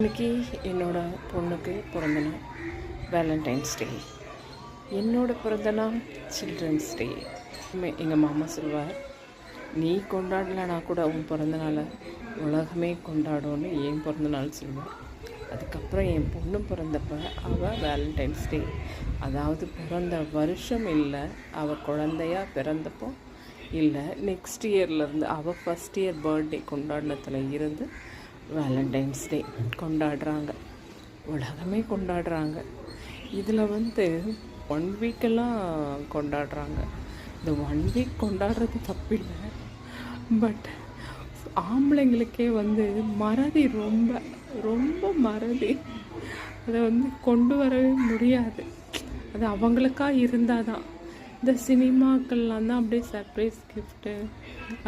இன்னைக்கு என்னோடய பொண்ணுக்கு பிறந்தநாள், வேலண்டைன்ஸ் டே. என்னோட பிறந்தநாள் சில்ட்ரன்ஸ் டே. எங்கள் மாமா சொல்வார், நீ கொண்டாடலைனா கூட உன் பிறந்தநாளை உலகமே கொண்டாடும்னு என் பிறந்தநாள் சொல்லுவார். அதுக்கப்புறம் என் பொண்ணு பிறந்தப்ப அவள் வேலண்டைன்ஸ் டே, அதாவது பிறந்த வருஷம் இல்லை, அவள் குழந்தையாக பிறந்தப்போ இல்லை, நெக்ஸ்ட் இயர்லேருந்து அவள் ஃபஸ்ட் இயர் பர்த்டே கொண்டாடினத்தில் இருந்து வேலண்டைன்ஸ் டே கொண்டாடுறாங்க, உலகமே கொண்டாடுறாங்க. இதில் 1 வீக்கெல்லாம் கொண்டாடுறாங்க. இந்த 1 வீக் கொண்டாடுறது தப்பில்லை, பட் ஆம்பளைங்களுக்கே மறதி ரொம்ப ரொம்ப மறதி. அதை கொண்டு வரவே முடியாது. அது அவங்களுக்கா இருந்தால் தான். இந்த சினிமாக்கள்லாம் தான் அப்படியே சர்ப்ரைஸ் கிஃப்ட்டு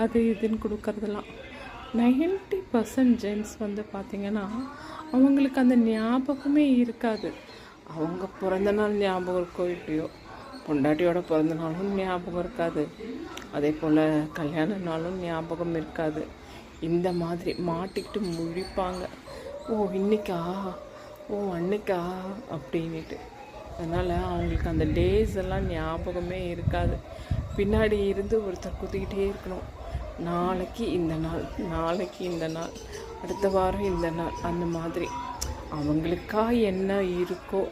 அது இதுன்னு கொடுக்கறதெல்லாம். 90% ஜென்ஸ் பார்த்திங்கன்னா அவங்களுக்கு அந்த ஞாபகமே இருக்காது. அவங்க பிறந்த நாள் ஞாபகம் இருக்கோ இல்லையோ, பொண்டாட்டியோட பிறந்த நாளும் ஞாபகம் இருக்காது, அதே போல் கல்யாண நாளும் ஞாபகம் இருக்காது. இந்த மாதிரி மாட்டிக்கிட்டு முழிப்பாங்க, ஓ இன்னைக்கா, ஓ அன்னைக்கா அப்படின்ட்டு. அதனால் அவங்களுக்கு அந்த டேஸ் எல்லாம் ஞாபகமே இருக்காது. பின்னாடி இருந்து ஒருத்தர் குத்திக்கிட்டே இருக்கணும், நாளைக்கு இந்த நாள், நாளைக்கு இந்த நாள், அடுத்த வாரம் இந்த நாள். அந்த மாதிரி அவங்களுக்கா என்ன இருக்கோ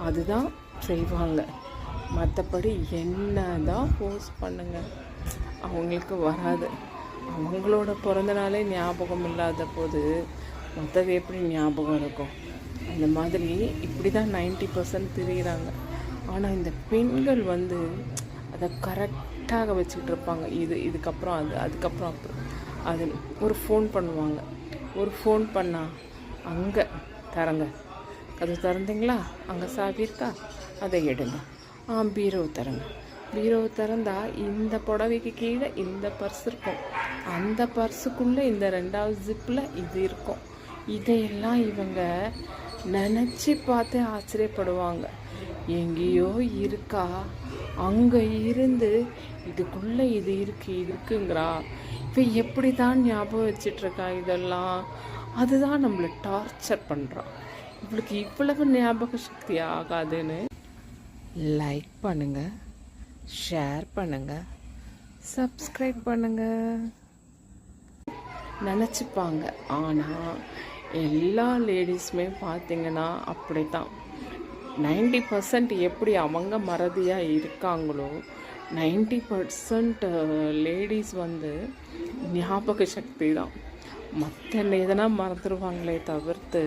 அதுதான் செய்வாங்க. மற்றபடி என்ன தான் போஸ்ட் பண்ணுங்க அவங்களுக்கு வராது. அவங்களோட பிறந்த நாளே ஞாபகம் இல்லாத போது மற்றது எப்படி ஞாபகம் இருக்கும்? அந்த மாதிரி இப்படி தான் 90% தெரியுறாங்க. ஆனால் இந்த பெண்கள் அதை கரெக்டாக வச்சுக்கிட்டு இருப்பாங்க. இதுக்கப்புறம் அதுக்கப்புறம் அப்புறம் அது ஒரு ஃபோன் பண்ணுவாங்க. ஒரு ஃபோன் பண்ணால் அங்கே தரங்க, அது திறந்தீங்களா, அங்கே சாவி இருக்கா, அதை எடுங்க, பீரோ தரங்க, பீரோ திறந்தா இந்த புடவைக்கு கீழே இந்த பர்ஸ் இருக்கும், அந்த பர்ஸுக்குள்ளே இந்த 2வது ஜிப்பில் இது இருக்கும். இதையெல்லாம் இவங்க நினச்சி பார்த்து ஆச்சரியப்படுவாங்க. எங்கேயோ இருக்கா, அங்கே இருந்து இதுக்குள்ளே இது இருக்குங்கிறா, இப்போ எப்படி தான் ஞாபகம் வச்சிட்ருக்கா இதெல்லாம். அதுதான் நம்மளை டார்ச்சர் பண்ணுறான். இவளுக்கு இவ்வளவு ஞாபக சக்தி ஆகாதுன்னு லைக் பண்ணுங்கள், ஷேர் பண்ணுங்கள், சப்ஸ்கிரைப் பண்ணுங்கள் நினச்சிப்பாங்க. ஆனால் எல்லா லேடிஸுமே பார்த்திங்கன்னா அப்படி தான். 90% எப்படி அவங்க மறதியாக இருக்காங்களோ, 90% லேடிஸ் ஞாபக சக்தி தான். மற்ற எதனா மறந்துடுவாங்களே தவிர்த்து